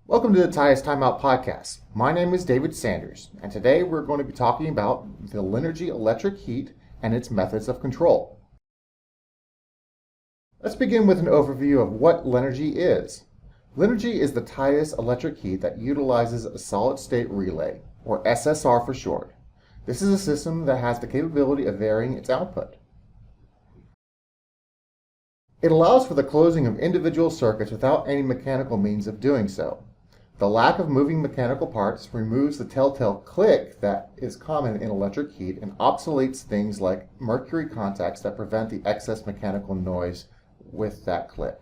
Welcome to the Titus Timeout podcast. My name is David Sanders, and today we're going to be talking about the Lynergy electric heat and its methods of control. Let's begin with an overview of what Lynergy is. Lynergy is the Titus electric heat that utilizes a solid-state relay, or SSR for short. This is a system that has the capability of varying its output. It allows for the closing of individual circuits without any mechanical means of doing so. The lack of moving mechanical parts removes the telltale click that is common in electric heat and obsoletes things like mercury contacts that prevent the excess mechanical noise with that click.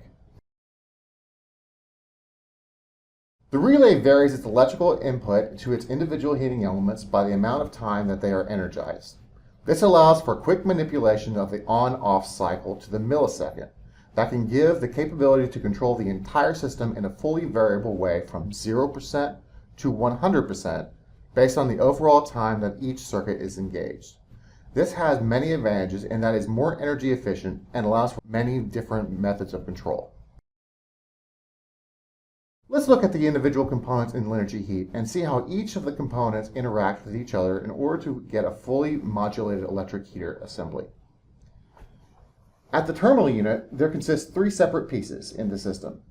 The relay varies its electrical input to its individual heating elements by the amount of time that they are energized. This allows for quick manipulation of the on-off cycle to the millisecond that can give the capability to control the entire system in a fully variable way from 0% to 100% based on the overall time that each circuit is engaged. This has many advantages in that it is more energy efficient and allows for many different methods of control. Let's look at the individual components in Lynergy heat and see how each of the components interact with each other in order to get a fully modulated electric heater assembly. At the terminal unit, there consists three separate pieces in the system: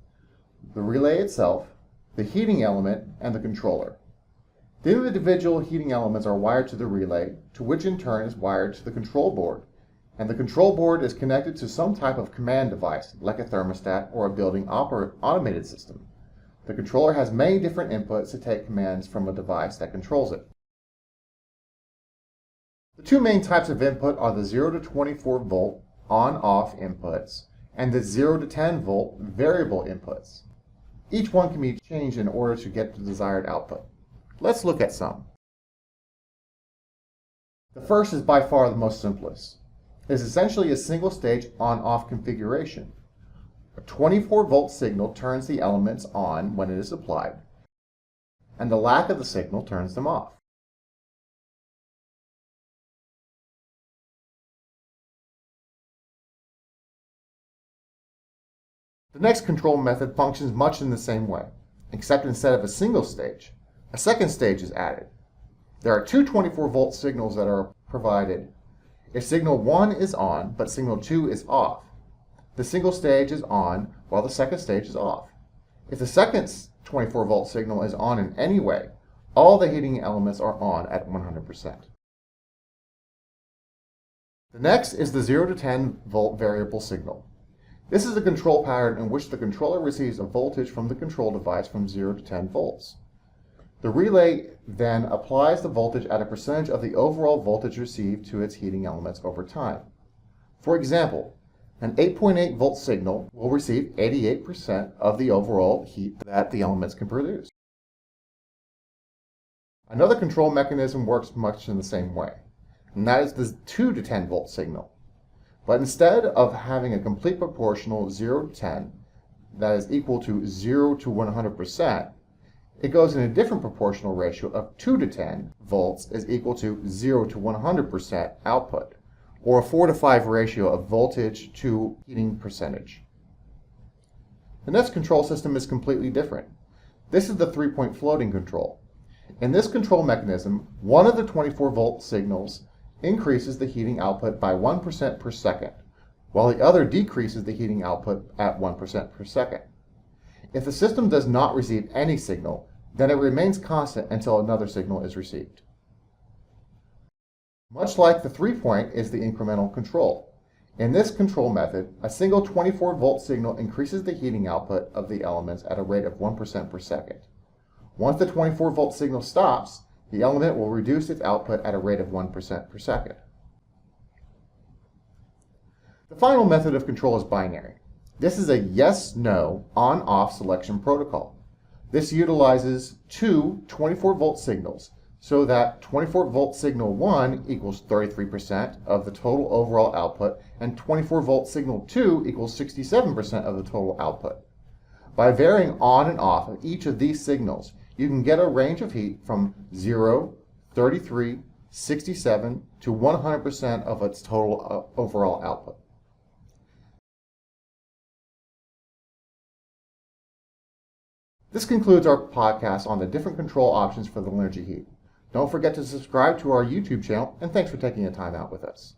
the relay itself, the heating element, and the controller. The individual heating elements are wired to the relay, to which in turn is wired to the control board, and the control board is connected to some type of command device, like a thermostat or a building automated system. The controller has many different inputs to take commands from a device that controls it. The two main types of input are the 0 to 24 volt on-off inputs and the 0 to 10 volt variable inputs. Each one can be changed in order to get the desired output. Let's look at some. The first is by far the most simplest. It is essentially a single stage on-off configuration. A 24 volt signal turns the elements on when it is applied, and the lack of the signal turns them off. The next control method functions much in the same way, except instead of a single stage, a second stage is added. There are two 24 volt signals that are provided. If signal 1 is on, but signal 2 is off, the single stage is on while the second stage is off. If the second 24 volt signal is on in any way, all the heating elements are on at 100%. The next is the 0 to 10 volt variable signal. This is a control pattern in which the controller receives a voltage from the control device from 0 to 10 volts. The relay then applies the voltage at a percentage of the overall voltage received to its heating elements over time. For example, an 8.8 volt signal will receive 88% of the overall heat that the elements can produce. Another control mechanism works much in the same way, and that is the 2 to 10 volt signal. But instead of having a complete proportional 0 to 10 that is equal to 0 to 100%, it goes in a different proportional ratio of 2 to 10 volts is equal to 0 to 100% output, or a 4 to 5 ratio of voltage to heating percentage. The next control system is completely different. This is the 3-point floating control. In this control mechanism, one of the 24 volt signals increases the heating output by 1% per second, while the other decreases the heating output at 1% per second. If the system does not receive any signal, then it remains constant until another signal is received. Much like the 3-point is the incremental control. In this control method, a single 24 volt signal increases the heating output of the elements at a rate of 1% per second. Once the 24 volt signal stops, the element will reduce its output at a rate of 1% per second. The final method of control is binary. This is a yes-no on-off selection protocol. This utilizes two 24 volt signals so that 24 volt signal 1 equals 33% of the total overall output and 24 volt signal 2 equals 67% of the total output. By varying on and off of each of these signals, you can get a range of heat from 0, 33, 67 to 100% of its total overall output. This concludes our podcast on the different control options for the Lynergy heat. Don't forget to subscribe to our YouTube channel, and thanks for taking the time out with us.